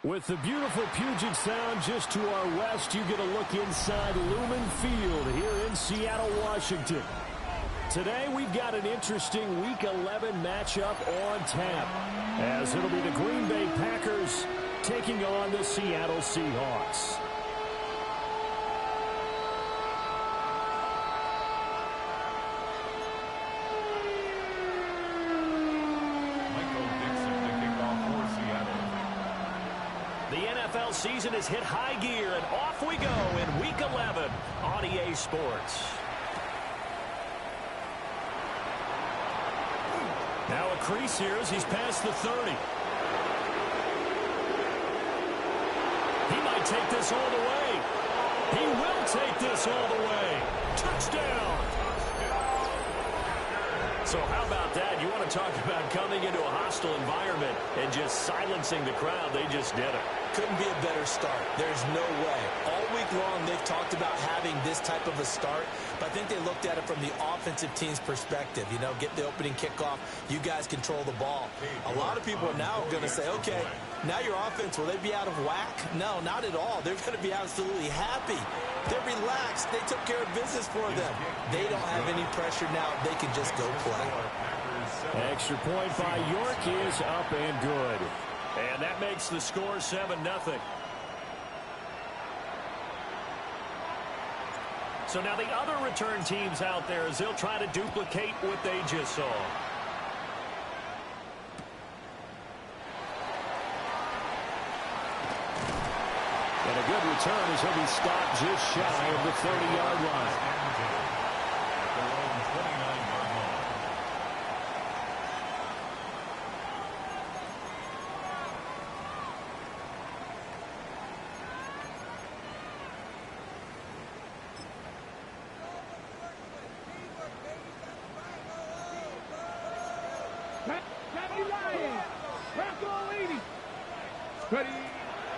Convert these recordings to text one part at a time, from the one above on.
With the beautiful Puget Sound just to our west, you get a look inside Lumen Field here in Seattle, Washington. Today, we've got an interesting Week 11 matchup on tap, as it'll be the Green Bay Packers taking on the Seattle Seahawks. The NFL season has hit high gear, and off we go in Week 11 on EA Sports. Now a crease here as he's past the 30. He might take this all the way. He will take this all the way. Touchdown! So how about that? You want to talk about coming into a hostile environment and just silencing the crowd. They just did it. Couldn't be a better start. There's no way. All week long, they've talked about having this type of a start, but I think they looked at it from the offensive team's perspective. You know, get the opening kickoff. You guys control the ball. A lot of people are now going to say, okay, now your offense, will they be out of whack? No, not at all. They're going to be absolutely happy. They're relaxed. They took care of business for them. They don't have any pressure now. They can just go play. Extra point by York is up and good. And that makes the score 7-0. So now the other return teams out there as they'll try to duplicate what they just saw. And a good return as he'll be stopped just shy of the 30-yard line.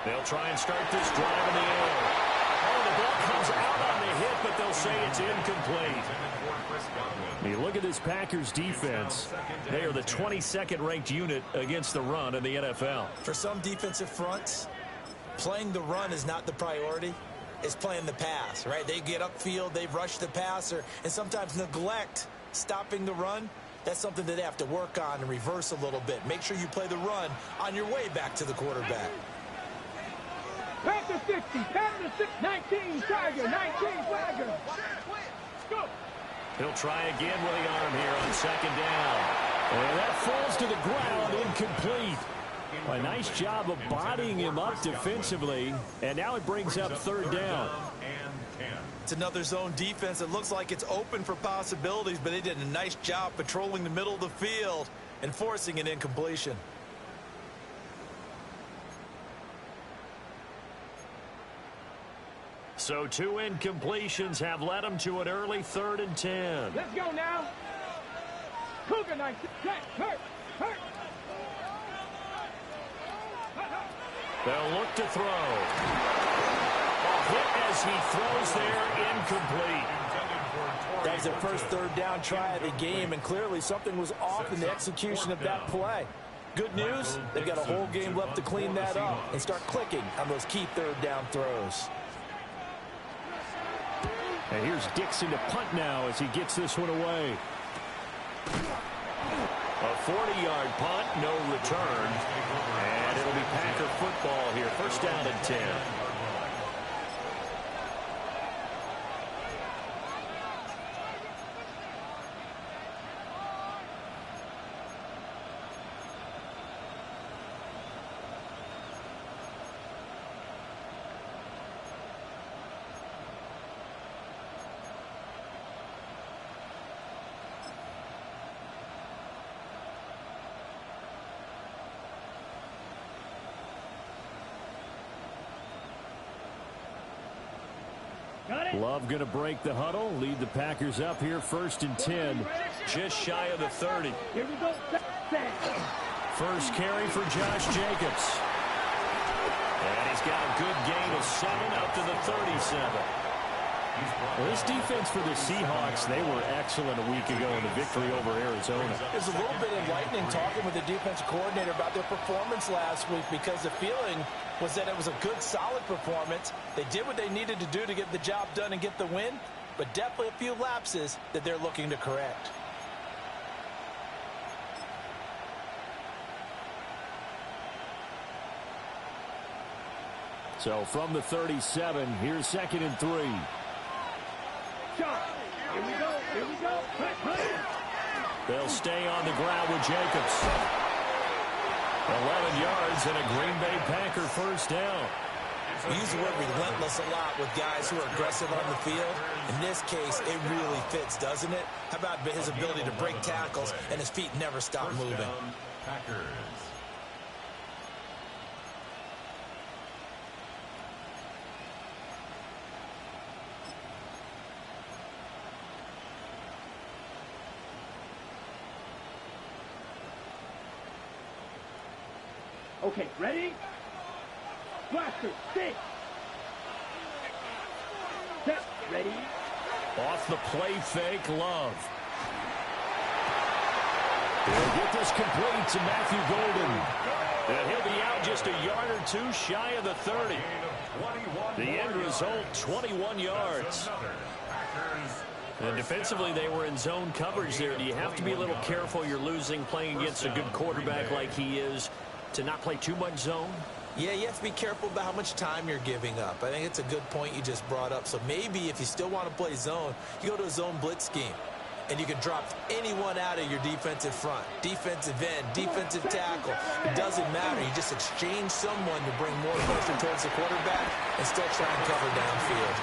They'll try and start this drive in the air. Oh, the ball comes out on the hit, but they'll say it's incomplete. You look at this Packers defense. They are the 22nd ranked unit against the run in the NFL. For some defensive fronts, playing the run is not the priority. It's playing the pass, right? They get upfield, they rush the passer, and sometimes neglect stopping the run. That's something that they have to work on and reverse a little bit. Make sure you play the run on your way back to the quarterback. Packers 60, Packers 19, Tiger, 19, Tiger. Go. He'll try again with the arm here on second down. And that falls to the ground, incomplete. A nice job of bodying him up defensively. And now it brings up third down. It's another zone defense. It looks like it's open for possibilities, but they did a nice job patrolling the middle of the field and forcing an incompletion. So 2 incompletions have led them to an early 3rd and 10. Let's go now. Cougar 19, hurt. They'll look to throw. A hit as he throws there, incomplete. That was their first third down try of the game, and clearly something was off in the execution of that play. Good news, they've got a whole game left to clean that up and start clicking on those key third down throws. And here's Dixon to punt now as he gets this one away. A 40-yard punt, no return. And it'll be Packer football here. First down and 10. Love going to break the huddle, lead the Packers up here, 1st and 10, just shy of the 30. Here we go. First carry for Josh Jacobs. And he's got a good gain of 7 up to the 37. Well, this defense for the Seahawks, they were excellent a week ago in the victory over Arizona. It was a little bit enlightening talking with the defensive coordinator about their performance last week, because the feeling was that it was a good, solid performance. They did what they needed to do to get the job done and get the win, but definitely a few lapses that they're looking to correct. So from the 37, here's 2nd and 3. Shot. Here we go. Here we go. They'll stay on the ground with Jacobs. 11 yards and a Green Bay Packer first down. We use the word relentless a lot with guys who are aggressive on the field. In this case, it really fits, doesn't it? How about his ability to break tackles and his feet never stop moving? Packers. Okay, ready? Blaster, stick. Set, ready? Off the play fake, Love. He'll get this complete to Matthew Golden. And he'll be out just a yard or two shy of the 30. The end result, 21 yards. And defensively, they were in zone coverage there. Do you have to be a little careful? You're losing playing against a good quarterback like he is, to not play too much zone? Yeah, you have to be careful about how much time you're giving up. I think it's a good point you just brought up. So maybe if you still want to play zone, you go to a zone blitz scheme. And you can drop anyone out of your defensive front. Defensive end, defensive tackle. It doesn't matter. You just exchange someone to bring more pressure towards the quarterback and still try and cover downfield.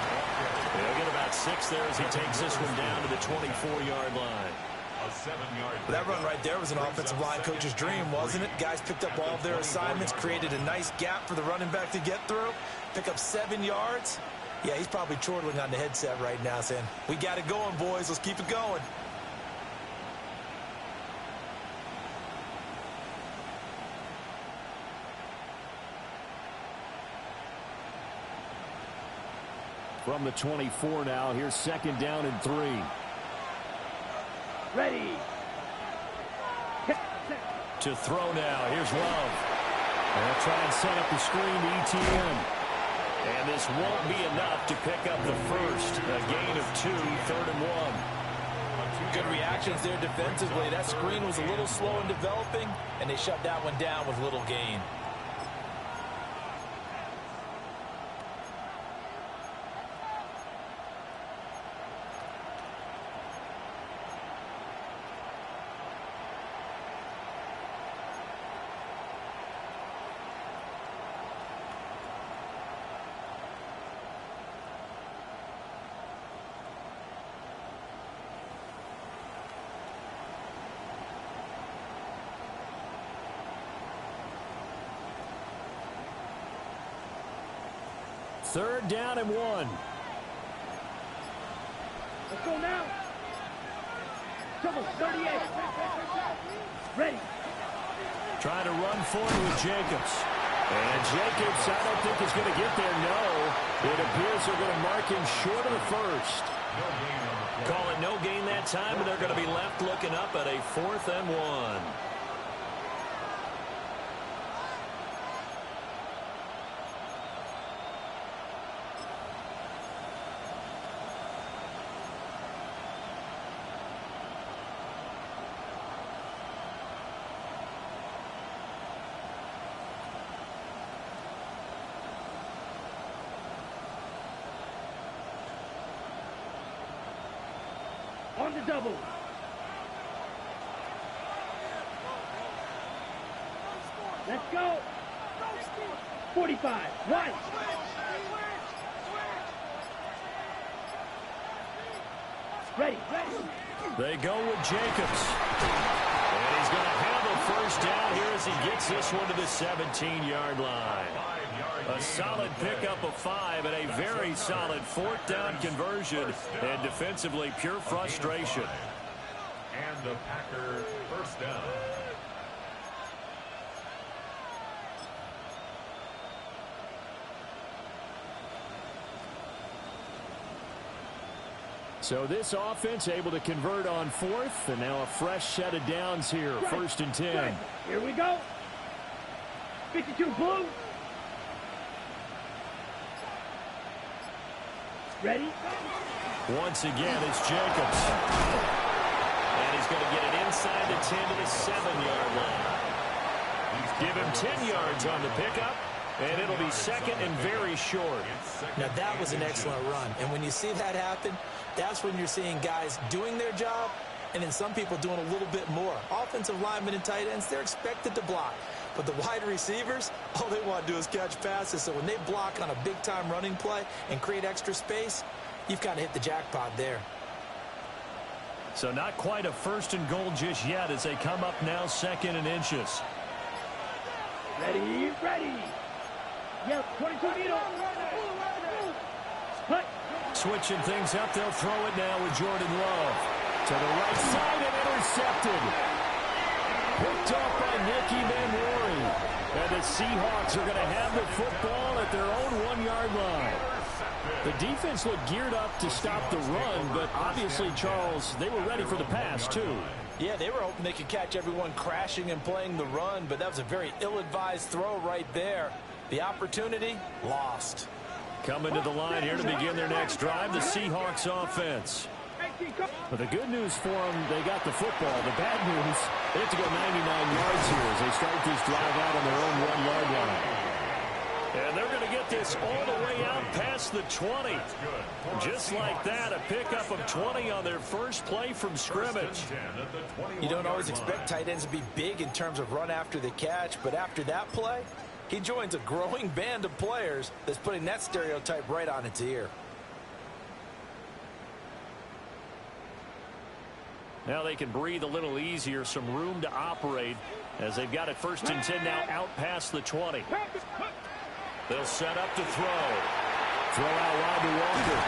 They'll get about 6 there as he takes this one down to the 24-yard line. That run right there was an offensive line coach's dream, wasn't it? Guys picked up all of their assignments, created a nice gap for the running back to get through, pick up 7 yards. Yeah, he's probably chortling on the headset right now saying, we got it going, boys. Let's keep it going. From the 24 now, here's 2nd down and 3. Ready. To throw now, here's Love. They'll try and set up the screen to ETN. And this won't be enough to pick up the first. A gain of 2, 3rd and 1. Good reactions there defensively. That screen was a little slow in developing, and they shut that one down with little gain. Third down and 1. Let's go now. Double 38. Ready. Trying to run forward with Jacobs. And Jacobs, I don't think is going to get there. No. It appears they're going to mark him short of the first. Call it no gain that time, and they're going to be left looking up at a 4th and 1. On the double. Let's go. 45. Right. Ready. They go with Jacobs. And he's going to have a first down here as he gets this one to the 17-yard line. A solid pickup of 5 and a very solid 4th down conversion. And defensively, pure frustration. And the Packer first down. So this offense able to convert on fourth, and now a fresh set of downs here, first and 10. Here we go. 52 blue. Ready? Once again, it's Jacobs. And he's going to get it inside the 10 to the 7-yard line. Give him 10 yards on the pickup, and it'll be second and very short. Now, that was an excellent run. And when you see that happen, that's when you're seeing guys doing their job and then some people doing a little bit more. Offensive linemen and tight ends, they're expected to block. But the wide receivers, all they want to do is catch passes. So when they block on a big-time running play and create extra space, you've kind of hit the jackpot there. So not quite a first and goal just yet as they come up now second and inches. Ready, ready. Yep, 22 needle. Hut. Switching things up, they'll throw it now with Jordan Love. To the right side and intercepted. Picked off by Nicky Manwari. And the Seahawks are going to have the football at their own 1-yard line. The defense looked geared up to stop the run, but obviously, Charles, they were ready for the pass, too. Yeah, they were hoping they could catch everyone crashing and playing the run, but that was a very ill-advised throw right there. The opportunity, lost. Coming to the line here to begin their next drive, the Seahawks offense. But the good news for them, they got the football. The bad news, they have to go 99 yards here as they start this drive out on their own 1-yard line. And they're going to get this all the way out past the 20. Just like that, a pickup of 20 on their first play from scrimmage. You don't always expect tight ends to be big in terms of run after the catch, but after that play, he joins a growing band of players that's putting that stereotype right on its ear. Now they can breathe a little easier, some room to operate as they've got it first and 10 now out past the 20. They'll set up to throw. Throw out wide to Walker.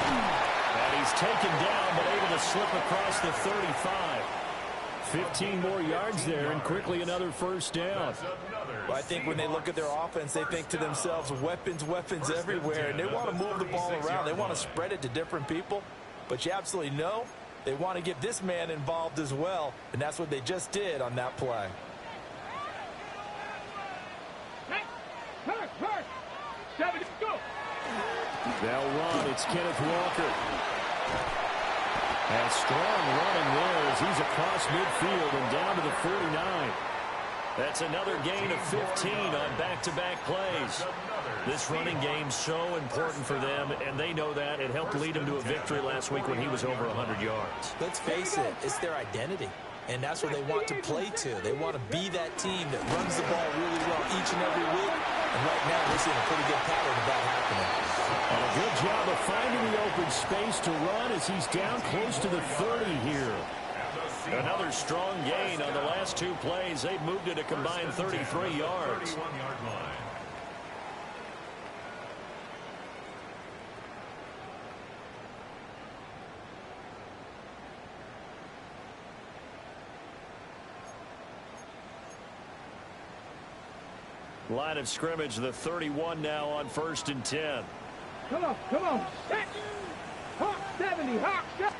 And he's taken down but able to slip across the 35. 15 more yards there and quickly another first down. Well, I think when they look at their offense, they think to themselves, weapons, weapons everywhere. And they want to move the ball around. They want to spread it to different people. But you absolutely know they want to get this man involved as well. And that's what they just did on that play. They'll run. It's Kenneth Walker. And strong running there as he's across midfield and down to the 49. That's another gain of 15 on back-to-back plays. This running game's so important for them, and they know that. It helped lead them to a victory last week when he was over 100 yards. Let's face it, it's their identity. And that's what they want to play to. They want to be that team that runs the ball really well each and every week. And right now, they're seeing a pretty good pattern of that happening. And a good job of finding the open space to run as he's down close to the 30 here. Another strong gain on the last two plays. They've moved it a combined 33 yards. Line of scrimmage, the 31 now on first and 10. Come on, come on. Set. Hawk 70, Hawk 70.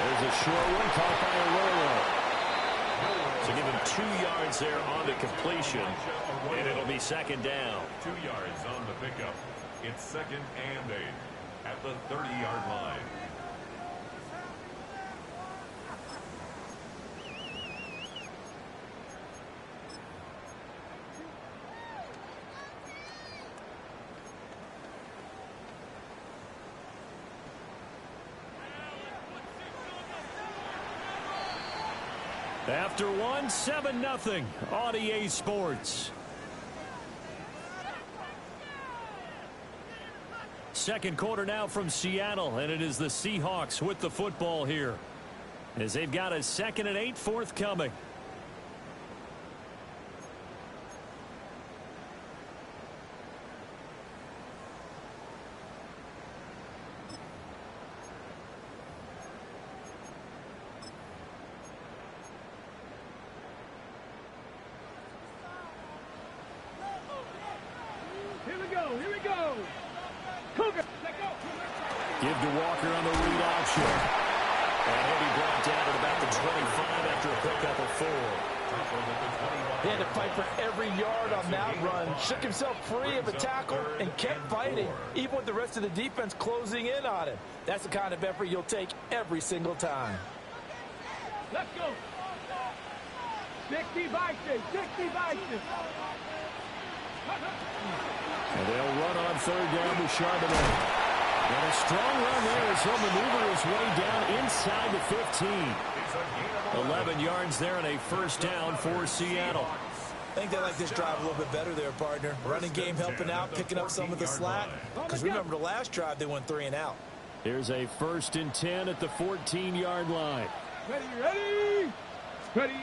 There's a short one caught by Arroyo. So give him 2 yards there on the completion, and it'll be second down. 2 yards on the pickup. It's second and 8 at the 30-yard line. After one, 7-0 on EA Sports. Second quarter now from Seattle, and it is the Seahawks with the football here as they've got a 2nd and 8 forthcoming. Here we go, here we go. Cougar, let go. Give to Walker on the read option. And he'll be brought down at about the 25 after a pickup of 4. He had to fight for every yard on that run. Shook himself free of a tackle and kept fighting, even with the rest of the defense closing in on him. That's the kind of effort you'll take every single time. Let's go. 60 Vikings, 60 Vikings. And they'll run on 3rd down with Charbonnet. And a strong run there as he'll maneuver his way down inside the 15. 11 yards there and a 1st down for Seattle. I think they like this drive a little bit better there, partner. Running game helping out, picking up some of the slack. Because remember, the last drive they went 3 and out. Here's a 1st and 10 at the 14-yard line. Ready, ready, ready.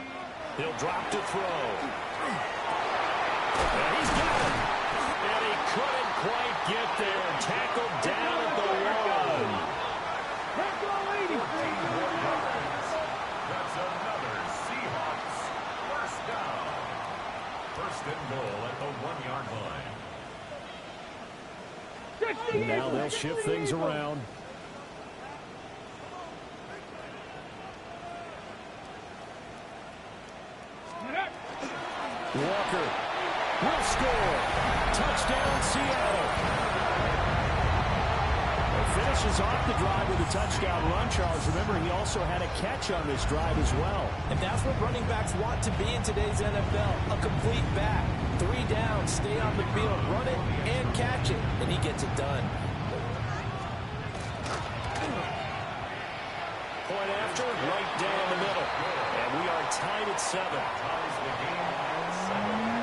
He'll drop to throw. And he's got it. And he couldn't quite get there. Tackled down at the 1. Let's go, ladies. That's another Seahawks 1st down. 1st and goal at the 1-yard line. Now they'll shift things around. Walker will score. Touchdown, Seattle. Finishes off the drive with a touchdown run, Charles. Remember, he also had a catch on this drive as well. And that's what running backs want to be in today's NFL. A complete back. 3 down, stay on the field, run it, and catch it. And he gets it done. Point after, right down the middle. And we are tied at 7. Ties the game at 7.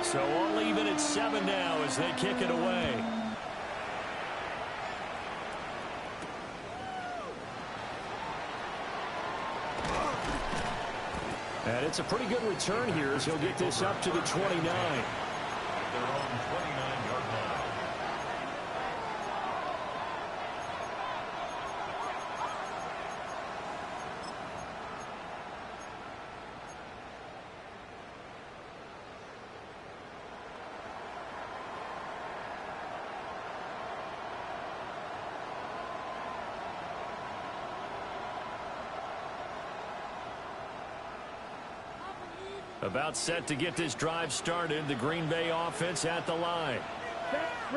So all even at 7 now as they kick it away. And it's a pretty good return here as he'll get this up to the 29. At their own 29-yard line. About set to get this drive started. The Green Bay offense at the line.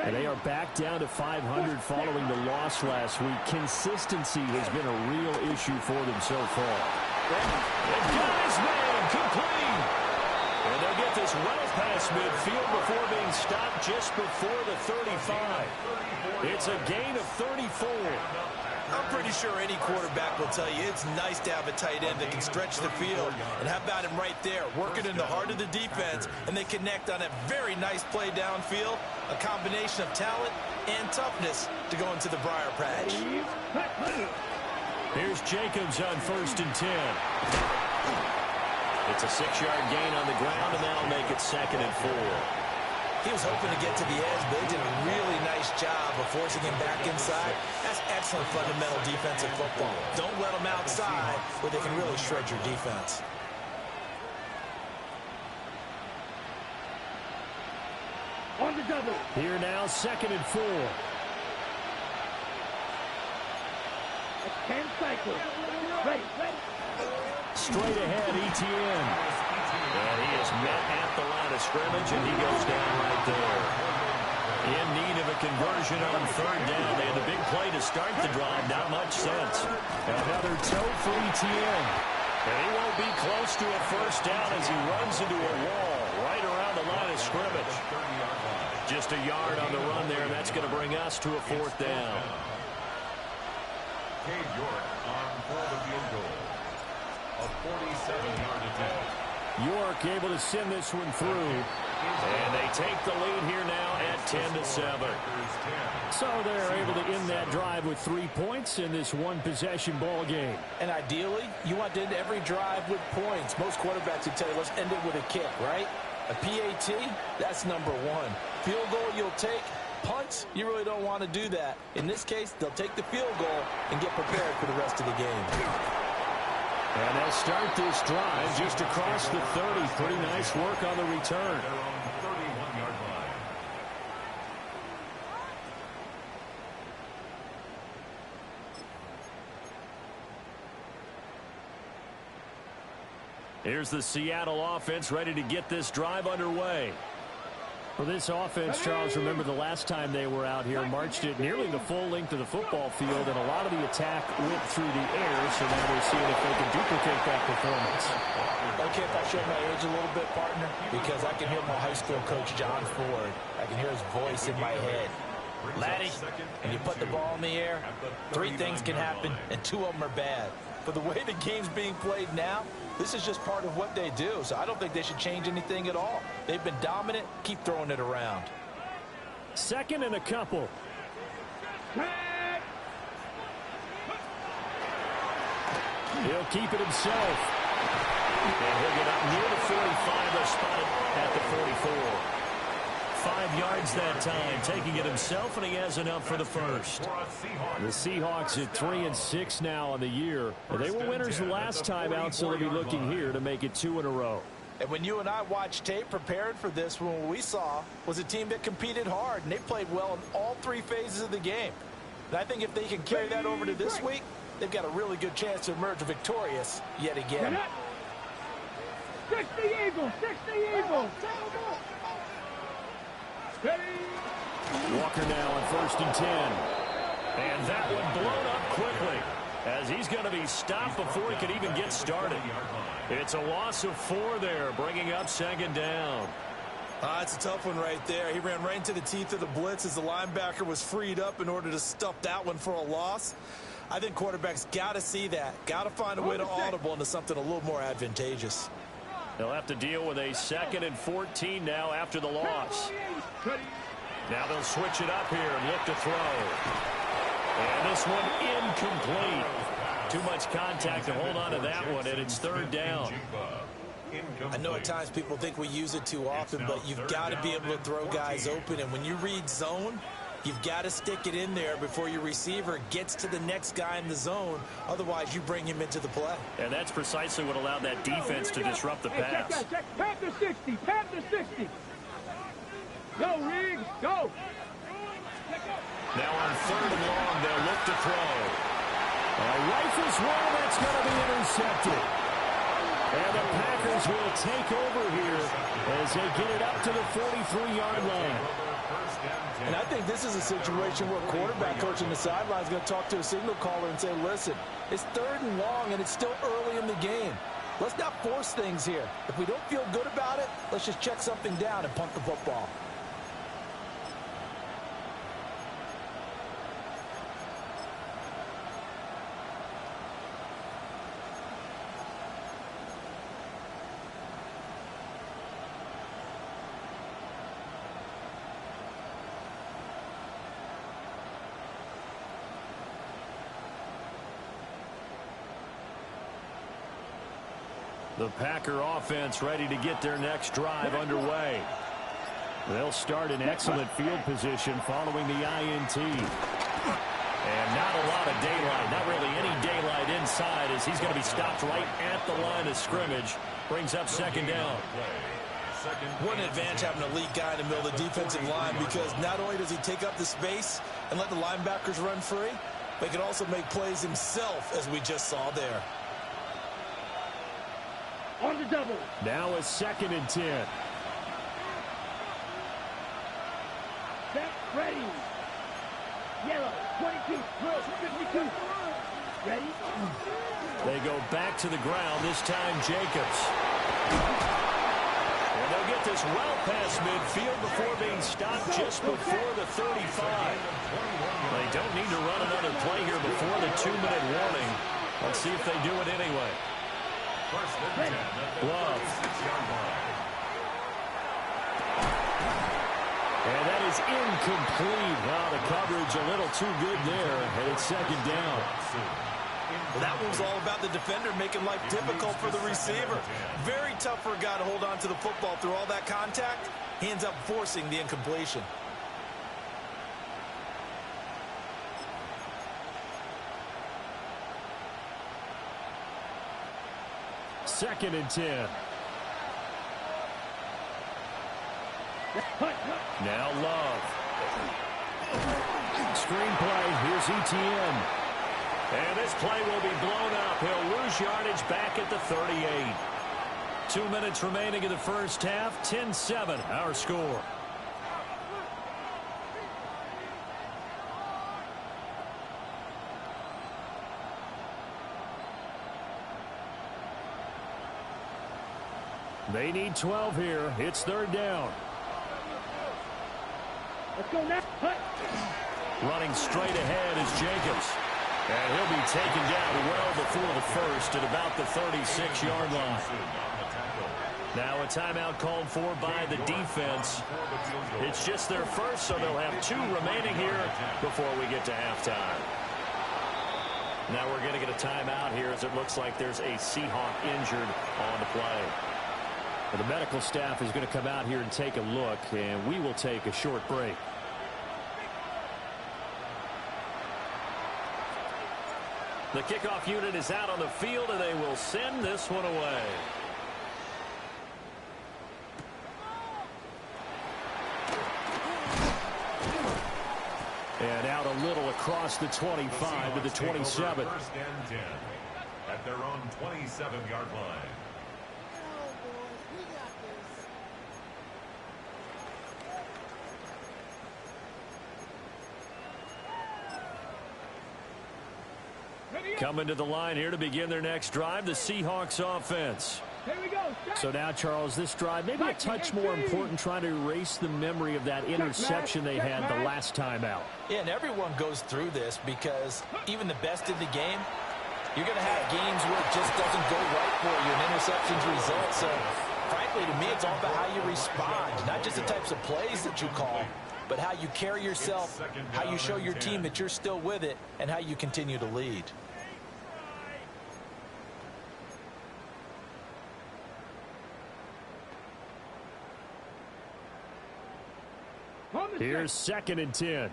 And they are back down to 500 following the loss last week. Consistency has been a real issue for them so far. The gun is made complete. And they'll get this well past midfield before being stopped just before the 35. It's a gain of 34. I'm pretty sure any quarterback will tell you it's nice to have a tight end that can stretch the field. And how about him right there, working in the heart of the defense, and they connect on a very nice play downfield, a combination of talent and toughness to go into the briar patch. Here's Jacobs on 1st and 10. It's a 6-yard gain on the ground, and that'll make it 2nd and 4. He was hoping to get to the edge, but they did a really nice job of forcing him back inside. That's excellent fundamental defensive football. Don't let them outside where they can really shred your defense. On the double. Here now, 2nd and 4. 10 cycles. Ready, ready. Straight ahead, ETN. And he is met at the line of scrimmage, and he goes down right there. In need of a conversion on 3rd down. They had a big play to start the drive. Not much sense. Another toe for ETN. And he won't be close to a 1st down as he runs into a wall right around the line of scrimmage. Just a yard on the run there, and that's going to bring us to a 4th down. Cade York on for the field goal. A 47-yard attempt. York able to send this one through. And they take the lead here now at 10-7. So they're able to end that drive with 3 points in this one-possession ball game. And ideally, you want to end every drive with points. Most quarterbacks would tell you, let's end it with a kick, right? A PAT, that's number 1. Field goal you'll take. Punts, you really don't want to do that. In this case, they'll take the field goal and get prepared for the rest of the game. And they'll start this drive just across the 30. Pretty nice work on the return. They're on the 31-yard line. Here's the Seattle offense ready to get this drive underway. For this offense, Charles, remember the last time they were out here, marched it nearly the full length of the football field, and a lot of the attack went through the air, so now they're seeing if they can duplicate that performance. Okay, if I show my age a little bit, partner, because I can hear my high school coach, John Ford. I can hear his voice in my head. Laddie, when you put the ball in the air, 3 things can happen, and 2 of them are bad. But the way the game's being played now, this is just part of what they do, so I don't think they should change anything at all. They've been dominant. Keep throwing it around. Second and a couple. He'll keep it himself. And he'll get up near the 45. They'll spot it at the 44. 5 yards that time, taking it himself, and he has enough for the first. The Seahawks at 3-6 now on the year. They were winners the last time out, so they'll be looking here to make it 2 in a row. And when you and I watched tape preparing for this, what we saw was a team that competed hard, and they played well in all 3 phases of the game. And I think if they can carry that over to this week, they've got a really good chance to emerge victorious yet again. 60 Eagles! 60 Eagles! Walker now on 1st and 10. And that one blown up quickly as he's going to be stopped before he can even get started. It's a loss of 4 there, bringing up 2nd down. It's a tough one right there. He ran right into the teeth of the blitz as the linebacker was freed up in order to stuff that one for a loss. I think quarterbacks got to see that. Got to find a way to audible into something a little more advantageous. They'll have to deal with a 2nd and 14 now after the loss. Now they'll switch it up here and look to throw. And this one incomplete. Too much contact to hold on to that one, and it's 3rd down. I know at times people think we use it too often, but you've got to be able to throw guys open. And when you read zone, you've got to stick it in there before your receiver gets to the next guy in the zone. Otherwise, you bring him into the play. And that's precisely what allowed that defense to disrupt the pass. Panther 60! Panther 60! Go, Riggs! Go! Now on 3rd and long, they'll look to throw. Rifles one, that's going to be intercepted. And the Packers will take over here as they get it up to the 43-yard line. And I think this is a situation where a quarterback coach in the sideline is going to talk to a signal caller and say, listen, it's 3rd and long, and it's still early in the game. Let's not force things here. If we don't feel good about it, let's just check something down and punt the football. The Packer offense ready to get their next drive underway. They'll start in excellent field position following the INT. And not a lot of daylight, not really any daylight inside as he's going to be stopped right at the line of scrimmage. Brings up 2nd down. What an advantage having a lead guy in the middle of the defensive line, because not only does he take up the space and let the linebackers run free, but he can also make plays himself, as we just saw there. On the double. Now a 2nd and 10. Set, ready. Yellow, 22, blue, 52. Ready? They go back to the ground, this time Jacobs. And they'll get this well past midfield before being stopped just before the 35. They don't need to run another play here before the 2-minute warning. Let's see if they do it anyway. Love. And that is incomplete. Wow, the coverage a little too good there, and it's 2nd down. Well, that one was all about the defender making life difficult for the receiver. Very tough for a guy to hold on to the football through all that contact. He ends up forcing the incompletion. 2nd and 10. Now Love. Screenplay. Here's Etienne. And this play will be blown up. He'll lose yardage back at the 38. 2 minutes remaining in the first half. 10-7, our score. They need 12 here. It's 3rd down. Let's go now. Running straight ahead is Jacobs. And he'll be taken down well before the first at about the 36-yard line. Now a timeout called for by the defense. It's just their first, so they'll have 2 remaining here before we get to halftime. Now we're going to get a timeout here as it looks like there's a Seahawk injured on the play. The medical staff is going to come out here and take a look, and we will take a short break. The kickoff unit is out on the field, and they will send this one away. And out a little across the 25 to the 27. 1st and 10 at their own 27-yard line. Coming to the line here to begin their next drive, the Seahawks offense. Here we go. So now, Charles, this drive maybe a touch more important, trying to erase the memory of that interception they had the last time out. Yeah, and everyone goes through this because even the best in the game, you're going to have games where it just doesn't go right for you and interceptions result. So, frankly, to me, it's all about how you respond, not just the types of plays that you call, but how you carry yourself, how you show your team that you're still with it, and how you continue to lead. Here's 2nd and 10.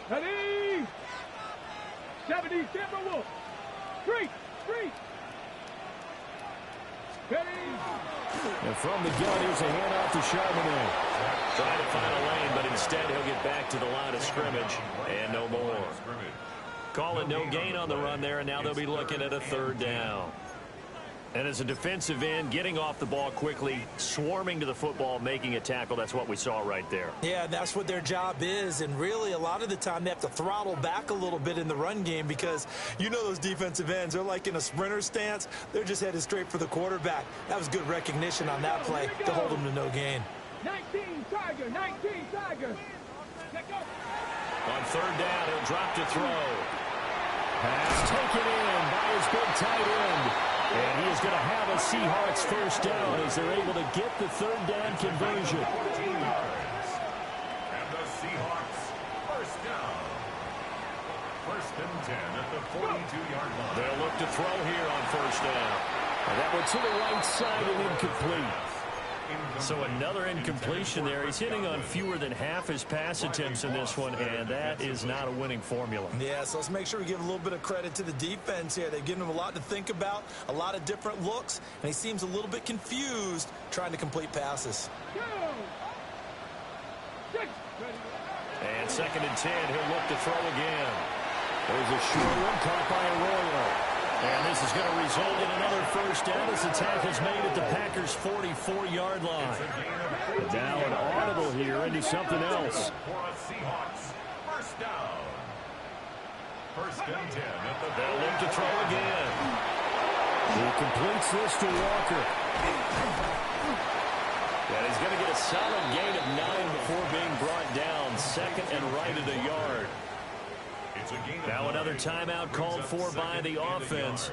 Ready? 70, Timberwolf. Street. Ready? And from the gun, here's a handoff to Charbonnet. Trying to find a lane, but instead he'll get back to the line of scrimmage and no more. Call it no gain on the run there, and now they'll be looking at a 3rd down. And as a defensive end, getting off the ball quickly, swarming to the football, making a tackle, that's what we saw right there. Yeah, that's what their job is, and really a lot of the time they have to throttle back a little bit in the run game because you know those defensive ends, they're like in a sprinter stance. They're just headed straight for the quarterback. That was good recognition on that play to hold them to no gain. 19 Tiger. On 3rd down, he'll drop to throw. Pass taken in by his big tight end. And he is going to have a Seahawks 1st down as they're able to get the 3rd down conversion. 14 yards. And the Seahawks 1st down. 1st and 10 at the 42-yard line. They'll look to throw here on 1st down. And that one to the right side and incomplete. So another incompletion there. He's hitting on fewer than half his pass attempts in this one, and that is not a winning formula. Yeah, so let's make sure we give a little bit of credit to the defense here. They've given him a lot to think about, a lot of different looks, and he seems a little bit confused trying to complete passes. And 2nd and 10, he'll look to throw again. There's a short one caught by Arroyo. And this is going to result in another 1st down as the tackle is made at the Packers' 44-yard line. And now an audible here into something else. For a Seahawks 1st down. 1st and 10 at the They'll look to throw again. He completes this to Walker. And he's going to get a solid gain of 9 before being brought down. 2nd and right at a yard. Now another timeout called for by the offense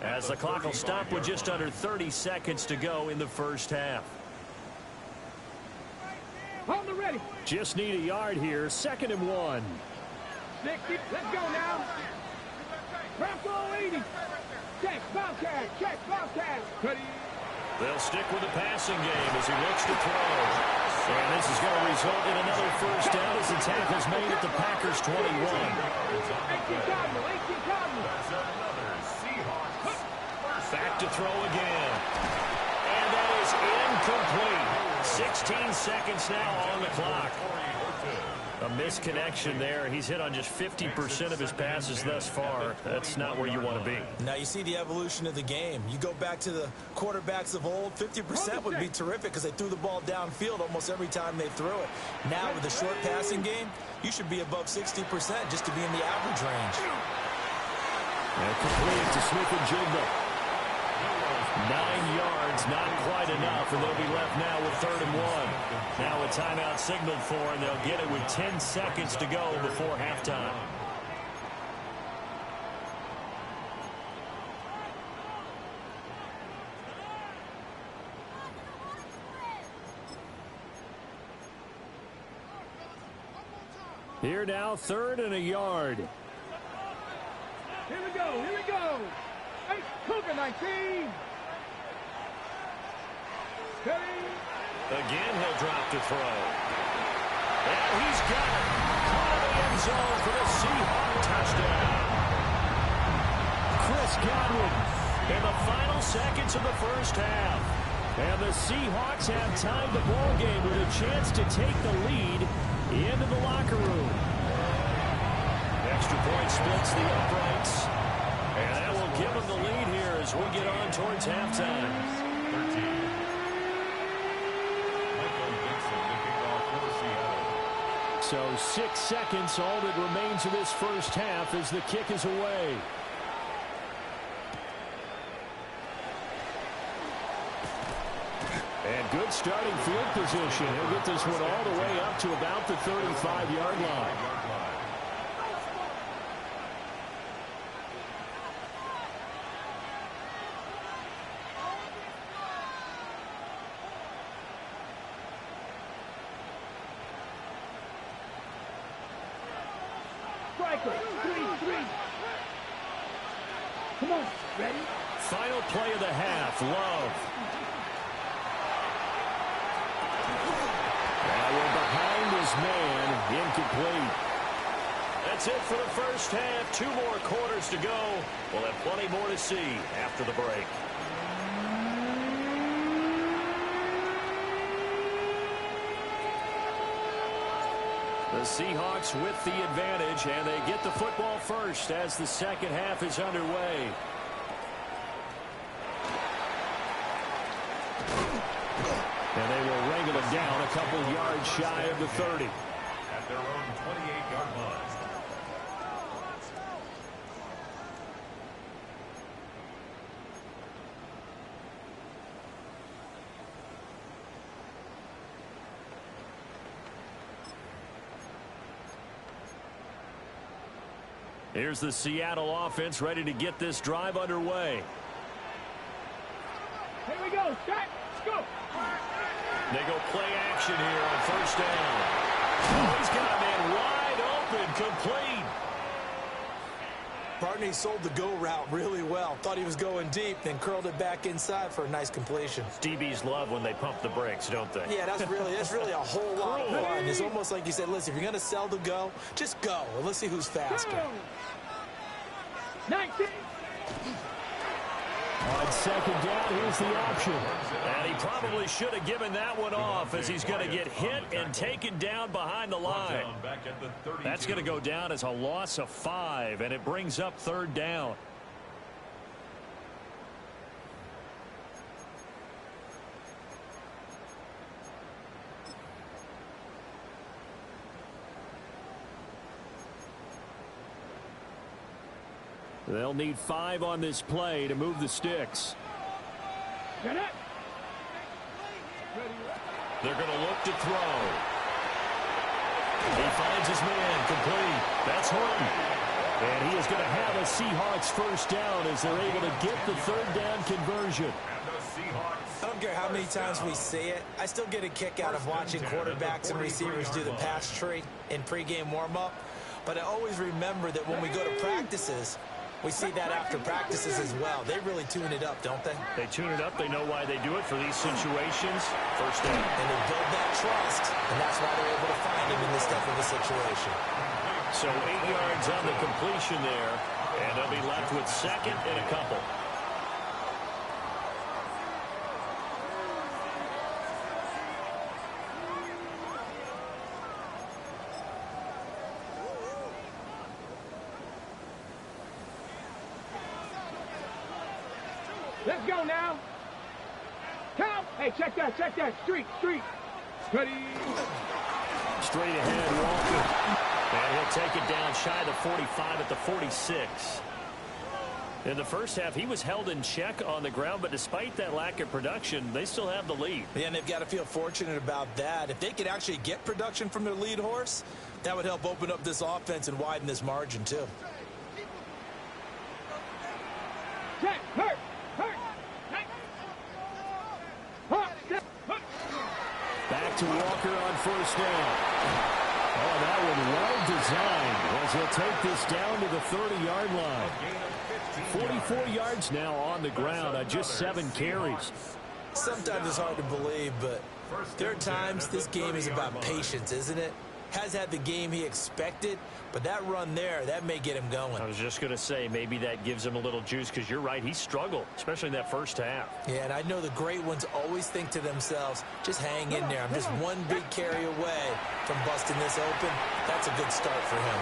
as the clock will stop with just under 30 seconds to go in the 1st half. On the ready. Just need a yard here. 2nd and 1. 60. Let's go now. Bronco 80. Check, Bobcat. Ready. They'll stick with the passing game as he looks to throw. And this is going to result in another 1st down as the tackle's made at the Packers' 21. 18 Cardinal. That's another Seahawks to throw again. And that is incomplete. 16 seconds now on the clock. A misconnection there. He's hit on just 50% of his passes thus far. That's not where you want to be. Now you see the evolution of the game. You go back to the quarterbacks of old, 50% would be terrific because they threw the ball downfield almost every time they threw it. Now with the short passing game, you should be above 60% just to be in the average range. And complete to Smith-Njigba. 9 yards, not quite enough, and they'll be left now with 3rd and 1. Now a timeout signaled for, and they'll get it with 10 seconds to go before halftime. Here now, 3rd and a yard. Here we go, here we go. Hey, Cougar 19. Again, he'll drop to throw. And he's got it. Caught in the end zone for the Seahawks touchdown. Chris Godwin in the final seconds of the first half. And the Seahawks have tied the ball game with a chance to take the lead into the locker room. Extra point splits the uprights. And that will give them the lead here as we get on towards halftime. 13. So 6 seconds, all that remains of this first half as the kick is away. And good starting field position. He'll get this one all the way up to about the 35-yard line. Come on, ready? Final play of the half, Love. Now we're behind his man, incomplete. That's it for the first half. 2 more quarters to go. We'll have plenty more to see after the break. The Seahawks with the advantage, and they get the football first as the second half is underway. And they will wrangle it down a couple yards shy of the 30. At their own 28-yard line. Here's the Seattle offense ready to get this drive underway. Here we go, set, go. They go play action here on first down. Oh, he's got a man wide open, complete. Barney sold the go route really well. Thought he was going deep, then curled it back inside for a nice completion. DBs love when they pump the brakes, don't they? Yeah, that's really a whole lot of fun. It's almost like you said, listen, if you're going to sell the go, just go. And let's see who's faster. 19. On second down, here's the option. And he probably should have given that one off as he's going to get hit and taken down behind the line. That's going to go down as a loss of 5, and it brings up 3rd down. They'll need 5 on this play to move the sticks. Get it. They're going to look to throw. He finds his man, complete. That's Horton. And he is going to have a Seahawks first down as they're able to get the 3rd down conversion. I don't care how many times we see it. I still get a kick out of watching quarterbacks and receivers do the pass tree in pregame warm-up. But I always remember that when we go to practices, we see that after practices as well. They really tune it up, don't they? They tune it up. They know why they do it for these situations. First down. And they build that trust, and that's why they're able to find him in this type of a situation. So 8 yards on the completion there, and they'll be left with 2nd and a couple. Let's go now. Count. Hey, check that. Street. Ready. Straight ahead, Walker. And he'll take it down shy of the 45 at the 46. In the first half, he was held in check on the ground, but despite that lack of production, they still have the lead. Yeah, and they've got to feel fortunate about that. If they could actually get production from their lead horse, that would help open up this offense and widen this margin, too. Check. Hurt. Back to Walker on first down. Oh, that one well designed as he'll take this down to the 30-yard line. 44 yards now on the ground on just 7 carries. Sometimes it's hard to believe, but there are times this game is about patience, isn't it? Has had the game he expected, but that run there, that may get him going. I was just going to say, maybe that gives him a little juice, because you're right, he struggled, especially in that first half. Yeah, and I know the great ones always think to themselves, just hang in there. I'm just one big carry away from busting this open. That's a good start for him.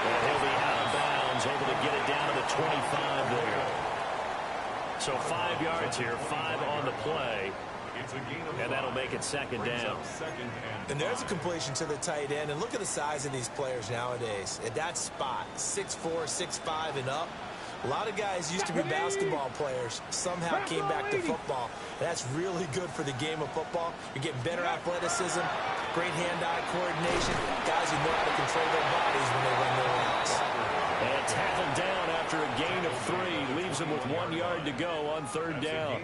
And he'll be out of bounds, able to get it down to the 25 there. So 5 yards here, 5 on the play. And that'll make it second down. And there's a completion to the tight end. And look at the size of these players nowadays. At that spot, 6'4", 6'5", and up. A lot of guys used to be basketball players. Somehow came back to football. That's really good for the game of football. You're getting better athleticism, great hand-eye coordination. Guys who know how to control their bodies when they run their routes. And tackled down after a gain of 3. Leaves him with 1 yard to go on third down.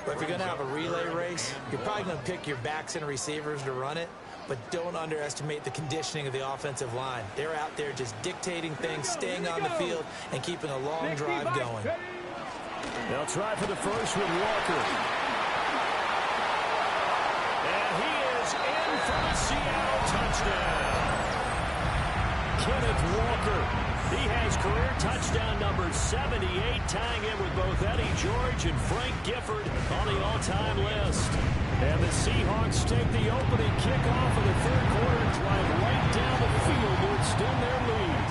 But if you're going to have a relay race, you're probably going to pick your backs and receivers to run it, but don't underestimate the conditioning of the offensive line. They're out there just dictating things, staying on the field, and keeping a long drive going. They'll try for the first with Walker. And he is in for the Seattle touchdown. Kenneth Walker. He has career touchdown number 78, tying in with both Eddie George and Frank Gifford on the all-time list. And the Seahawks take the opening kickoff of the third quarter, drive right down the field to extend their lead.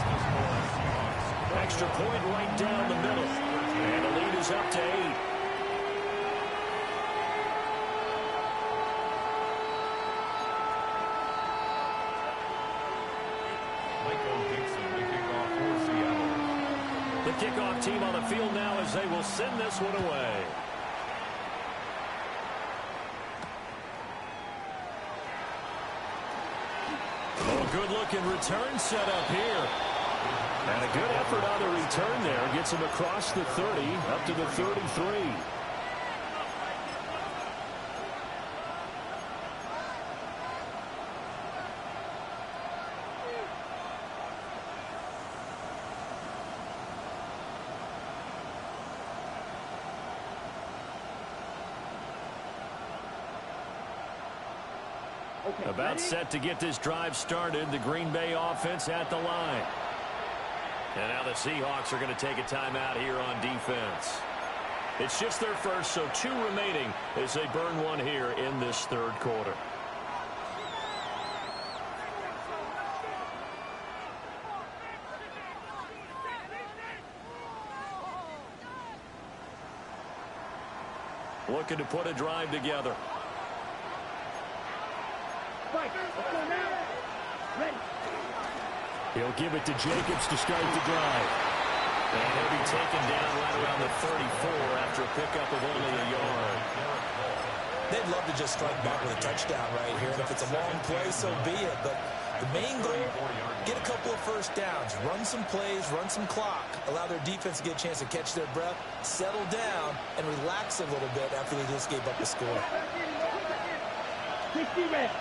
Extra point right down the middle. And the lead is up to 8. The kickoff team on the field now as they will send this one away. Oh, good-looking return set up here. And a good effort on the return there. Gets him across the 30, up to the 33. About set to get this drive started. The Green Bay offense at the line. And now the Seahawks are going to take a timeout here on defense. It's just their first, so 2 remaining as they burn one here in this third quarter. Looking to put a drive together. He'll give it to Jacobs to start the drive. And he'll be taken down right around the 34 after a pickup of only a yard. They'd love to just strike back with a touchdown right here. And if it's a long play, so be it. But the main goal, get a couple of first downs. Run some plays, run some clock. Allow their defense to get a chance to catch their breath, settle down, and relax a little bit after they just gave up the score. 60 red.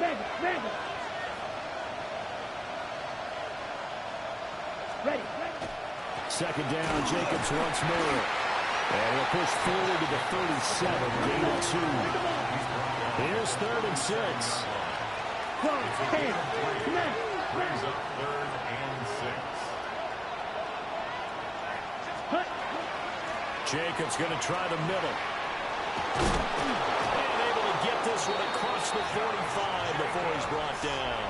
Mega. Ready. Second down, Jacobs once more. And he'll push forward to the 37, gain of 2. Here's 3rd and 6. Brings up 3rd and 6. Jacobs going to try the middle. And able to get this one across the 45 before he's brought down.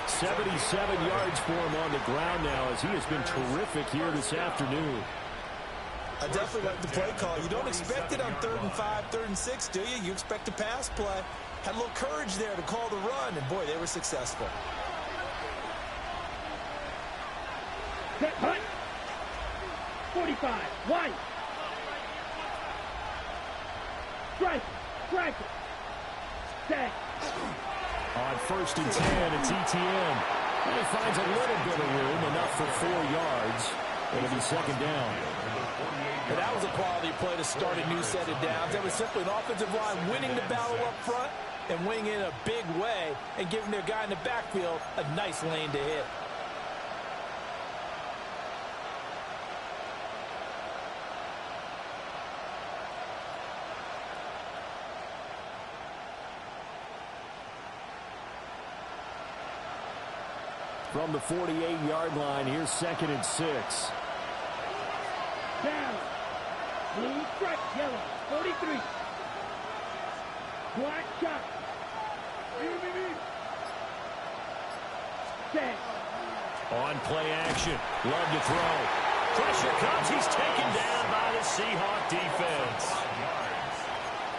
77 yards for him on the ground now as he has been terrific here this afternoon. I definitely like the play call. You don't expect it on 3rd and 5, 3rd and 6, do you? You expect a pass play. Had a little courage there to call the run, and boy, they were successful. Set, hunt. 45, wide. Strike it. Set. On 1st and 10, it's ETN. And he finds a little bit of room, enough for 4 yards. It'll be 2nd down. And that was a quality play to start a new set of downs. That was simply an offensive line winning the battle up front and winning in a big way and giving their guy in the backfield a nice lane to hit. From the 48-yard line, here's 2nd and 6. Down. Blue stripe, yellow. 43. Black shot. Set. On play action. Love to throw. Pressure comes. He's taken down by the Seahawk defense.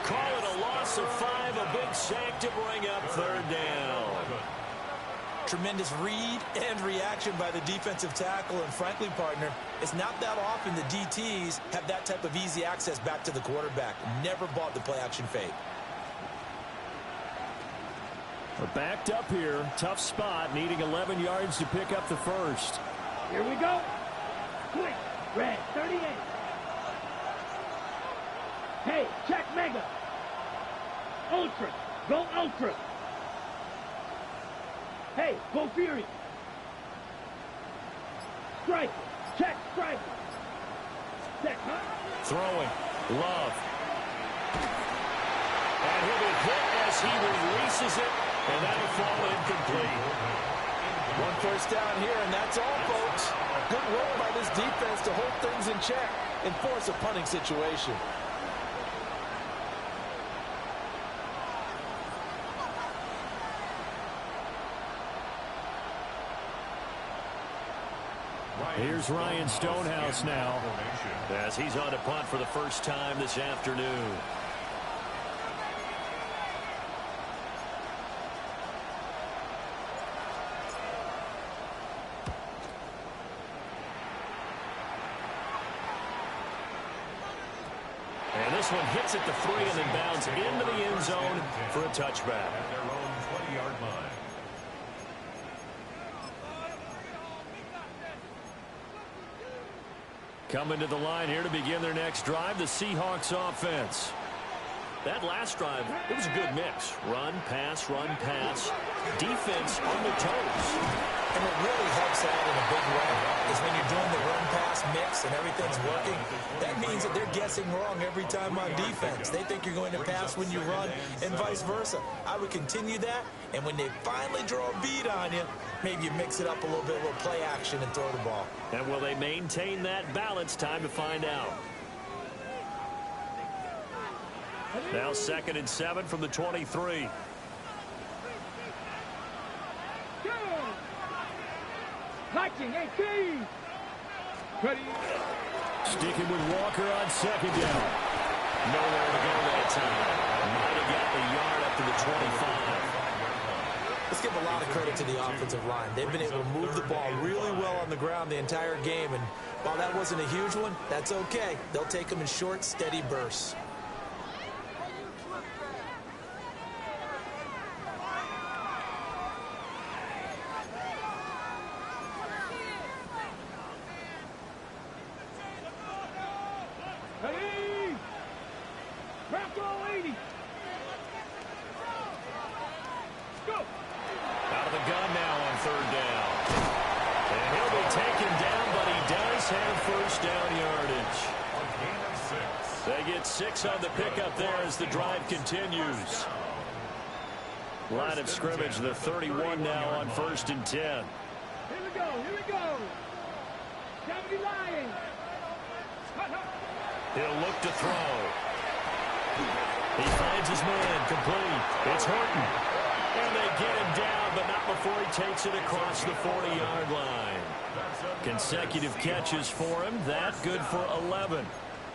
Call it a loss of 5. A big sack to bring up 3rd down. Tremendous read and reaction by the defensive tackle, and frankly, partner, it's not that often the DTs have that type of easy access back to the quarterback. Never bought the play-action fake. We're backed up here. Tough spot, needing 11 yards to pick up the 1st. Here we go. Quick. Red, 38. Hey, check mega. Ultra. Go ultra. Hey, go Fury. Strike. Check strike. Set, huh? Throwing. Love. And he'll be hit as he releases it, and that'll fall incomplete. 1 first down here, and that's all, folks. Good work by this defense to hold things in check and force a punting situation. Here's Ryan Stonehouse now, as he's on to punt for the first time this afternoon. And this one hits at the 3 and then bounds into the end zone for a touchback. At their own 20-yard line. Coming to the line here to begin their next drive, the Seahawks offense. That last drive, it was a good mix. Run, pass, defense on their toes. And what really helps out in a big way is when you're doing the run-pass mix and everything's working, that means that they're guessing wrong every time on defense. They think you're going to pass when you run and vice versa. I would continue that, and when they finally draw a beat on you, maybe you mix it up a little bit, a little play action and throw the ball. And will they maintain that balance? Time to find out. Now 2nd and 7 from the 23. Lighting 18. Ready. Sticking with Walker on 2nd down. Nowhere to go that time. Might have got the yard up to the 25. Let's give a lot of credit to the offensive line. They've been able to move the ball really well on the ground the entire game, and while that wasn't a huge one, that's okay. They'll take them in short, steady bursts. Ready. Rambo 80. Go. Out of the gun now on 3rd down. And he'll be taken down, but he does have 1st down yardage. A gain of 6. They get 6 on the pickup there as the drive continues. Line of scrimmage, the 31 now on 1st and 10. Here we go. 70 Lions. He'll look to throw. He finds his man, complete. It's Horton. And they get him down, but not before he takes it across the 40-yard line. Consecutive catches for him. That good for 11.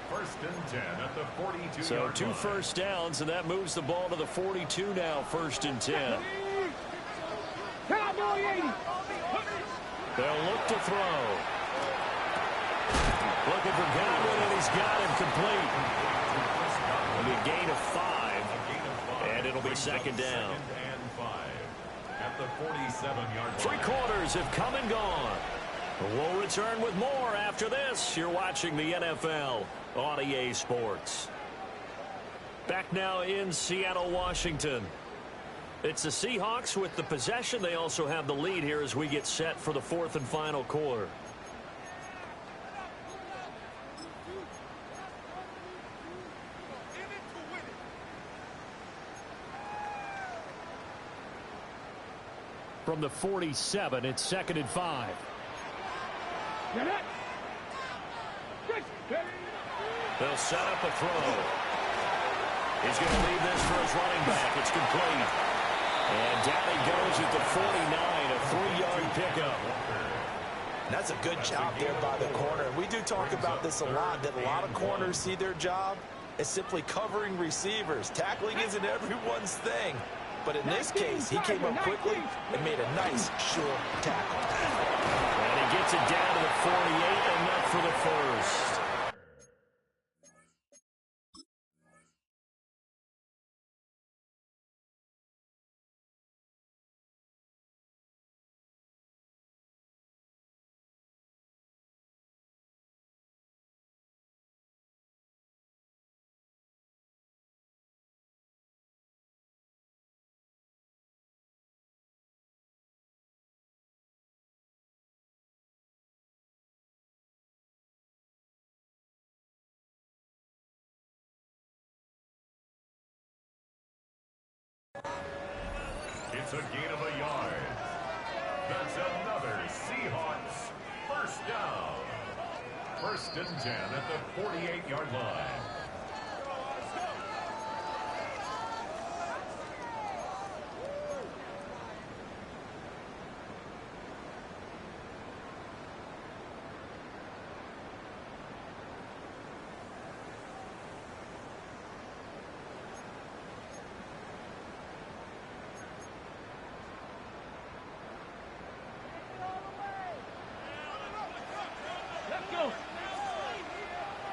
First and 10 at the 42-yard So line. 2 first downs, and that moves the ball to the 42 now, first and 10. Cowboy 80. They'll look to throw. Looking for Godwin, and he's got him complete. It'll be a gain of 5, and it'll be second down. Second and 5 at the 47-yard line. 3 quarters have come and gone. We'll return with more after this. You're watching the NFL on EA Sports. Back now in Seattle, Washington. It's the Seahawks with the possession. They also have the lead here as we get set for the 4th and final quarter. From the 47, it's 2nd and 5. They'll set up a throw. He's going to leave this for his running back. It's complete. And down he goes at the 49, a 3-yard pickup. That's a good job there by the corner. We do talk about this a lot, that a lot of corners see their job as simply covering receivers. Tackling isn't everyone's thing. But in this case, he came up quickly and made a nice, sure tackle. And he gets it down to the 48, enough for the first. It's a gain of a yard. That's another Seahawks first down. First and 10 at the 48-yard line.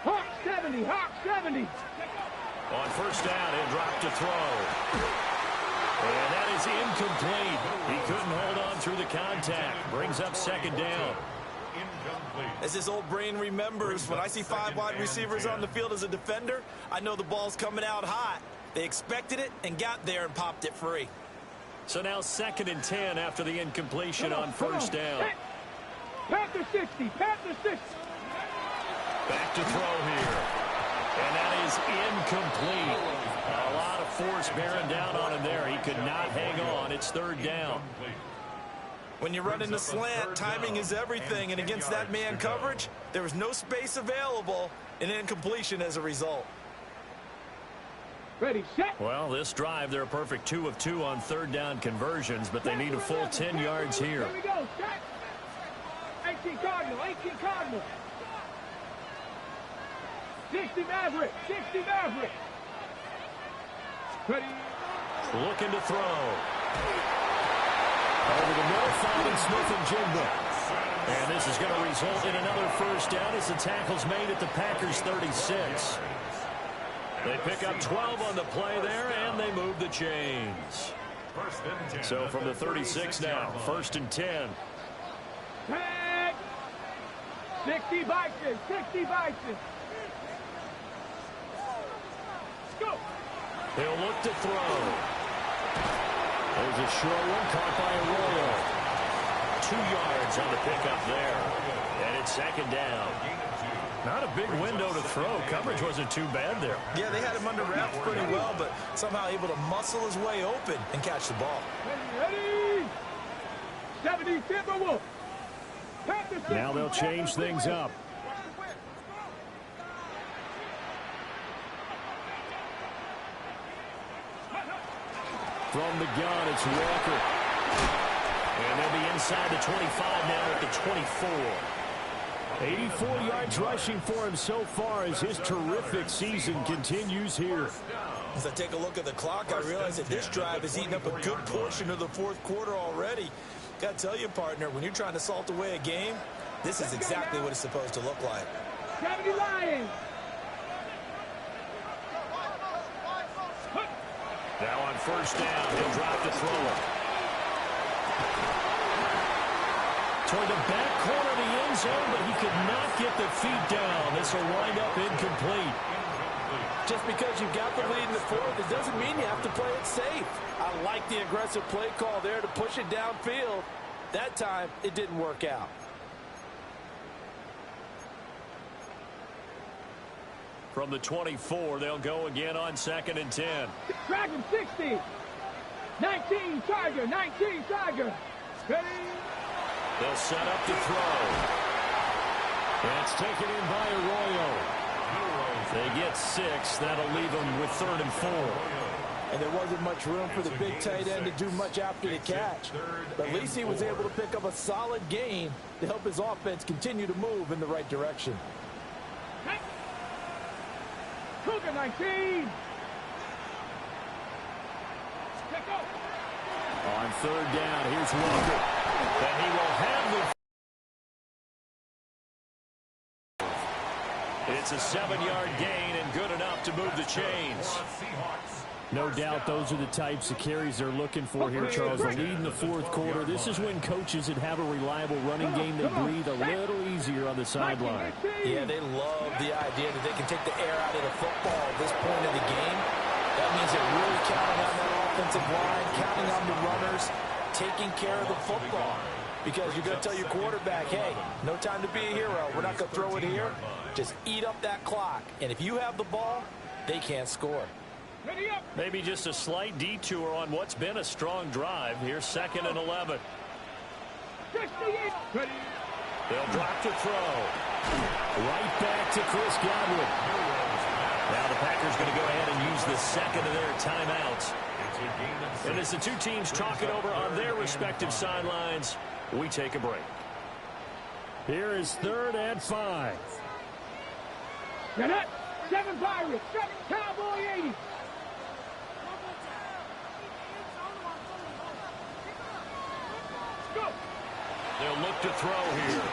Hawk 70, Hawk 70. On first down, he'll drop to throw. And that is incomplete. He couldn't hold on through the contact. Brings up second down. As his old brain remembers, when I see 5 wide receivers on the field as a defender, I know the ball's coming out hot. They expected it and got there and popped it free. So now 2nd and 10 after the incompletion on first down. Panther 60, Panther 60. Back to throw here. And that is incomplete. A lot of force bearing down on him there. He could not hang on. It's 3rd down. When you run in the slant, timing is everything, and against that man coverage, there was no space available, and incompletion as a result. Ready, set. Well, this drive, they're a perfect 2 of 2 on 3rd down conversions, but they need a full 10 yards here. Here we go, set. 18 Cardinal, 18 Cardinal. 60 Maverick, 60 Maverick. Ready. Looking to throw. Over the middle, finding Smith-Njigba. And this is going to result in another first down as the tackle's made at the Packers 36. They pick up 12 on the play there, and they move the chains. So from the 36 now, 1st and 10. Tag. 60 Bison, 60 Bison. Go. He'll look to throw. There's a short one caught by Arroyo. 2 yards on the pickup there. And it's 2nd down. Not a big window to throw. Coverage wasn't too bad there. Yeah, they had him under wraps pretty well, but somehow able to muscle his way open and catch the ball. Ready. 70 Timberwolf. Now they'll change things up. From the gun, it's Walker. And they'll be inside the 25 now at the 24. 84 yards rushing for him so far as his terrific season continues here. As I take a look at the clock, I realize that this drive has eaten up a good portion of the fourth quarter already. Got to tell you, partner, when you're trying to salt away a game, this is exactly what it's supposed to look like. 70 Lions. Now on first down, he'll drop the throw. Toward the back corner of the end zone, but he could not get the feet down. This will wind up incomplete. Just because you've got the lead in the fourth, it doesn't mean you have to play it safe. I like the aggressive play call there to push it downfield. That time, it didn't work out. From the 24, they'll go again on 2nd and 10. Drag him 60. 19 Tiger, 19 Tiger. Ready? They'll set up the throw. That's taken in by Arroyo. They get 6. That'll leave them with 3rd and 4. And there wasn't much room for the big tight end to do much after the catch. But at least he was able to pick up a solid gain to help his offense continue to move in the right direction. Cougar 19. On 3rd down, here's Walker. And he will have the... It's a 7-yard gain and good enough to move the chains. No doubt those are the types of carries they're looking for here, Charles. The lead in the fourth quarter. This is when coaches that have a reliable running game, they breathe a little easier on the sideline. Yeah, they love the idea that they can take the air out of the football at this point of the game. That means they're really counting on that offensive line, counting on the runners, taking care of the football. Because you're going to tell your quarterback, hey, no time to be a hero. We're not going to throw it here. Just eat up that clock. And if you have the ball, they can't score. Maybe just a slight detour on what's been a strong drive. Here's 2nd and 11. They'll drop to throw. Right back to Chris Godwin. Now the Packers going to go ahead and use the second of their timeouts. And as the two teams talk it over on their respective sidelines, we take a break. Here is 3rd and 5. Get it. 7 Pirates, 7 Cowboy 80. Go. They'll look to throw here.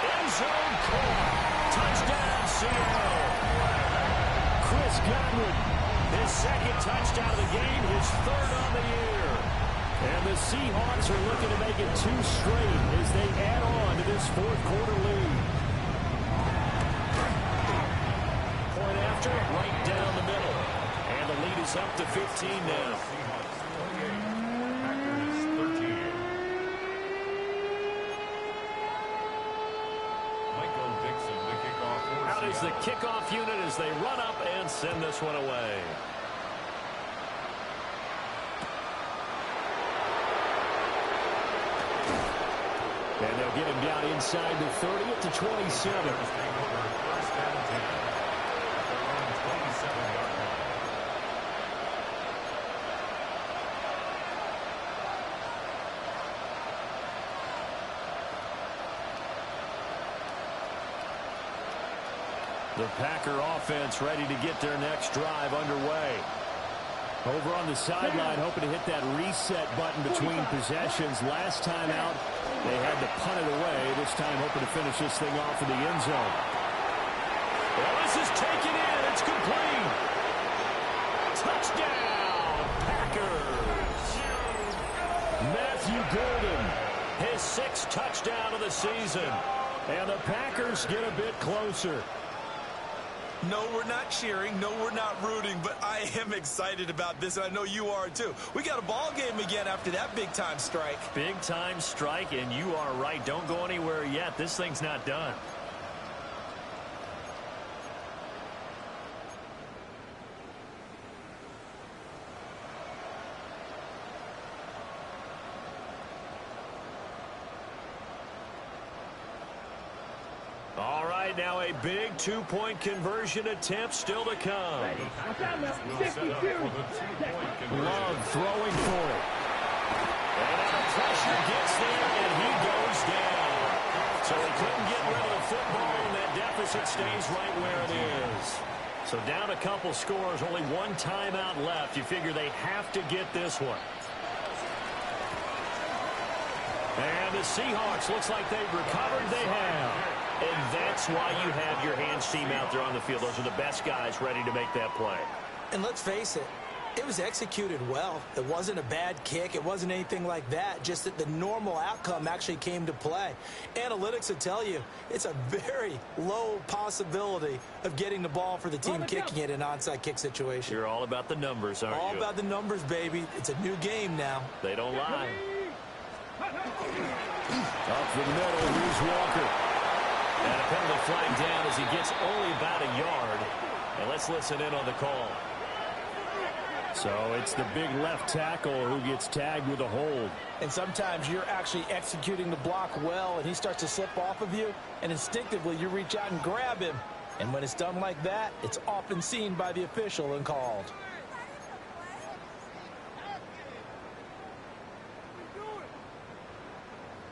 End zone caught. Touchdown, Seattle. Chris Godwin, his 2nd touchdown of the game, his 3rd on the year. And the Seahawks are looking to make it 2 straight as they add on to this fourth quarter lead. Point after, right down the middle. And the lead is up to 15 now. Out is the kickoff unit as they run up and send this one away. And they'll get him down inside the 30 at the 27. The Packer offense ready to get their next drive underway. Over on the sideline, hoping to hit that reset button between possessions. Last time out, they had to punt it away. This time, hoping to finish this thing off in the end zone. Well, this is taken in. It's complete. Touchdown, Packers. Matthew Golden, his 6th touchdown of the season. And the Packers get a bit closer. No, we're not cheering. No, we're not rooting. But I am excited about this, and I know you are too. We got a ball game again after that big-time strike. Big-time strike, and you are right. Don't go anywhere yet. This thing's not done. All right, now a big 2-point conversion attempt still to come. Love throwing for it. And the pressure gets there, and he goes down. So he couldn't get rid of the football, and that deficit stays right where it is. So down a couple scores, only one timeout left. You figure they have to get this one. And the Seahawks, looks like they've recovered. They have. And that's why you have your hands team out there on the field. Those are the best guys ready to make that play. And let's face it, it was executed well. It wasn't a bad kick. It wasn't anything like that. Just that the normal outcome actually came to play. Analytics will tell you it's a very low possibility of getting the ball for the team kicking it in an onside kick situation. You're all about the numbers, aren't you? All about the numbers, baby. It's a new game now. They don't lie. Up the middle, here's Walker. And a penalty flag down as he gets only about a yard. And let's listen in on the call. So it's the big left tackle who gets tagged with a hold. And sometimes you're actually executing the block well, and he starts to slip off of you, and instinctively you reach out and grab him. And when it's done like that, it's often seen by the official and called.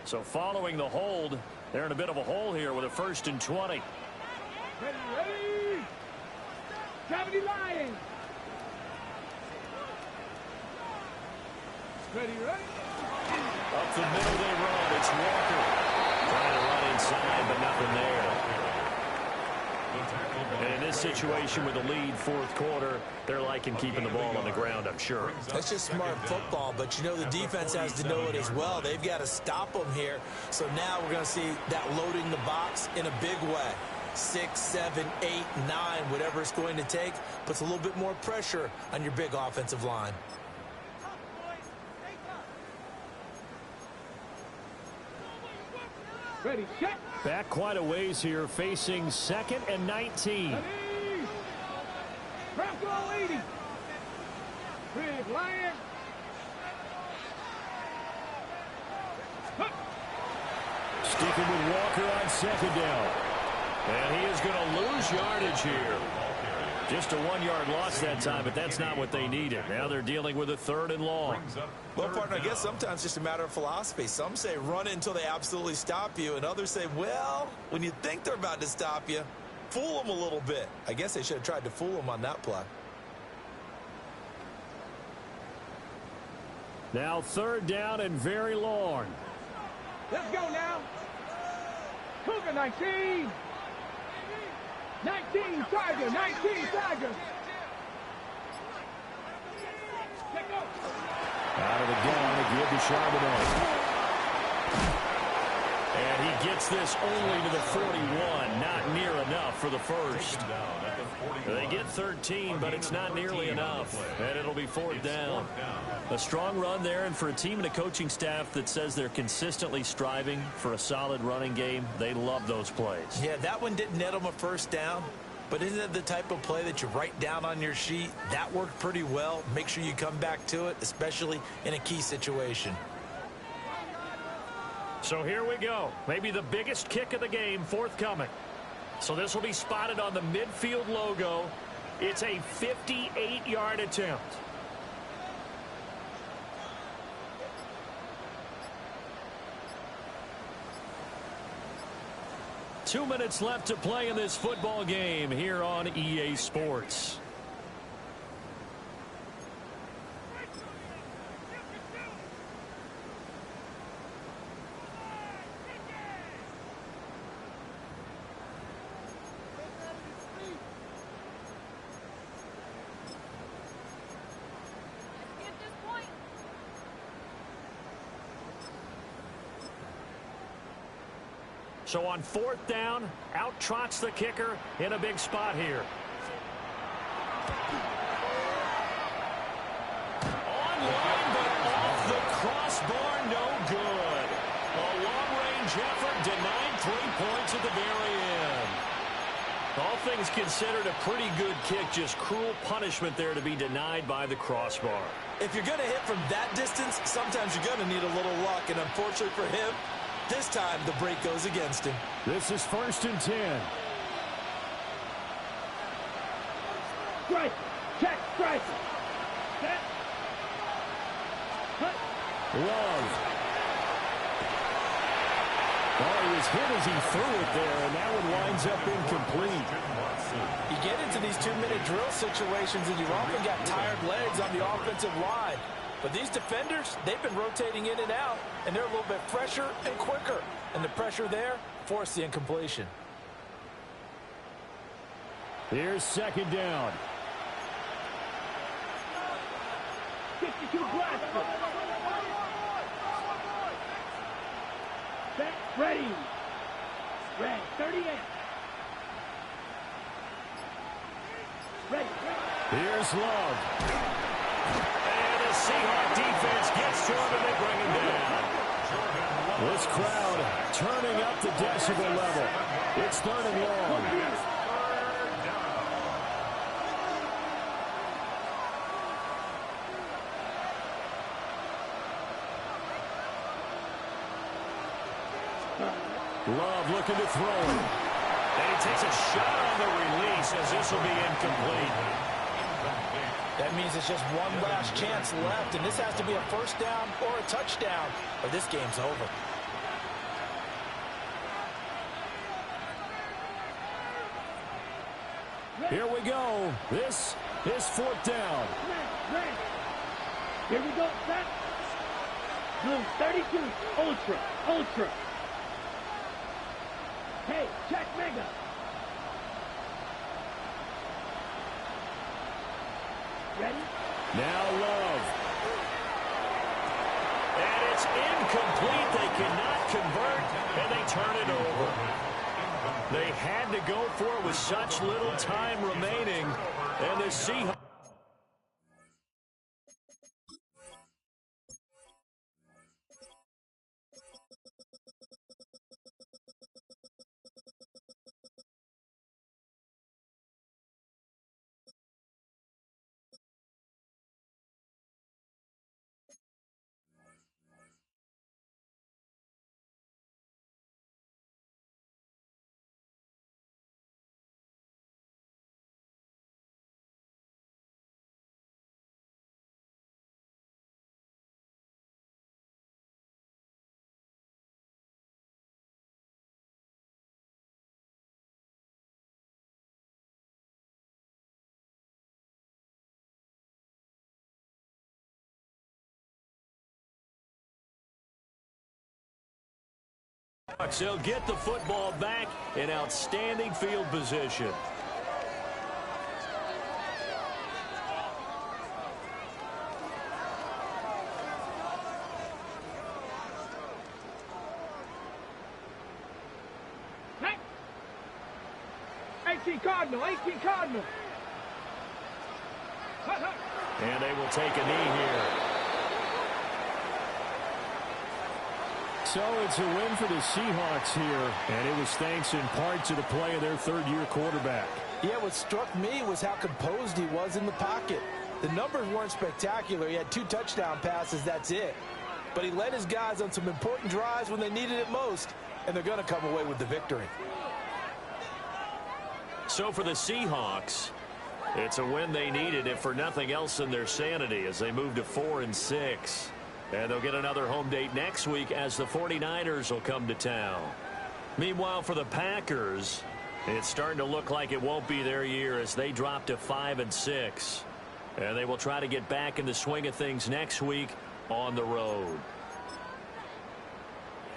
So following the hold, they're in a bit of a hole here with a 1st and 20. Ready? 70 Lions. Ready? Up the middle they run. It's Walker. Trying to run inside, but nothing there. And in this situation with the lead, 4th quarter, they're liking keeping the ball on the ground, I'm sure. That's just smart football, but you know the defense has to know it as well. They've got to stop them here. So now we're going to see that loading the box in a big way. 6, 7, 8, 9, whatever it's going to take, puts a little bit more pressure on your big offensive line. Ready, check. Back quite a ways here, facing 2nd and 19. Ready. Press all 80. Big Lion. Sticking with Walker on 2nd down. And he is going to lose yardage here. Just a 1-yard loss that time, but that's not what they needed. Now they're dealing with a 3rd and long. Well, partner, I guess sometimes it's just a matter of philosophy. Some say run it until they absolutely stop you, and others say, well, when you think they're about to stop you, fool them a little bit. I guess they should have tried to fool them on that play. Now 3rd down and very long. Let's go now. Cougar 19. 19 Tiger. 19 Tiger. Out of the gun to give to Charbonnet. And he gets this only to the 41. Not near enough for the first. They get 13, but it's not nearly enough. And it'll be 4th down. A strong run there, and for a team and a coaching staff that says they're consistently striving for a solid running game, they love those plays. Yeah, that one didn't net them a 1st down. But isn't it the type of play that you write down on your sheet? That worked pretty well. Make sure you come back to it, especially in a key situation. So here we go. Maybe the biggest kick of the game forthcoming. So this will be spotted on the midfield logo. It's a 58-yard attempt. Two minutes left to play in this football game here on EA Sports. So on 4th down, out trots the kicker in a big spot here. Online, but off the crossbar, no good. A long-range effort denied 3 points at the very end. All things considered, a pretty good kick, just cruel punishment there to be denied by the crossbar. If you're going to hit from that distance, sometimes you're going to need a little luck, and unfortunately for him, this time, the break goes against him. This is 1st and 10. Strike. Check. Strike. Set. Cut. Love. Oh, he was hit as he threw it there, and that one winds up incomplete. You get into these 2-minute drill situations, and you've often got tired legs on the offensive line. But these defenders, they've been rotating in and out, and they're a little bit fresher and quicker. And the pressure there forced the incompletion. Here's second down. 62 blaster. Set, ready. Red, 38. Ready. Here's Love. And the Seahawks defense gets to him and they bring him down. This crowd turning up the decibel level. It's 3rd and long. Love looking to throw it. And he takes a shot on the release as this will be incomplete. That means it's just one last chance left, and this has to be a first down or a touchdown, or this game's over. Here we go. This is 4th down. Here we go, set. Blue, 32, ultra. Hey, check mega. Ready? Now Love. And it's incomplete. They cannot convert, and they turn it over. They had to go for it with such little time remaining, and the Seahawks. They'll get the football back in outstanding field position. Hey! 18 Cardinal. And they will take a knee here. So it's a win for the Seahawks here, and it was thanks in part to the play of their 3rd-year quarterback. Yeah, what struck me was how composed he was in the pocket. The numbers weren't spectacular. He had 2 touchdown passes, that's it. But he led his guys on some important drives when they needed it most, and they're going to come away with the victory. So for the Seahawks, it's a win they needed, if for nothing else than their sanity, as they move to 4-6. And they'll get another home date next week as the 49ers will come to town. Meanwhile, for the Packers, it's starting to look like it won't be their year as they drop to 5-6. And they will try to get back in the swing of things next week on the road.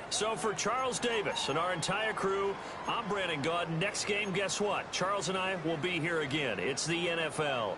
So for Charles Davis and our entire crew, I'm Brandon Gaudin. Next game, guess what? Charles and I will be here again. It's the NFL.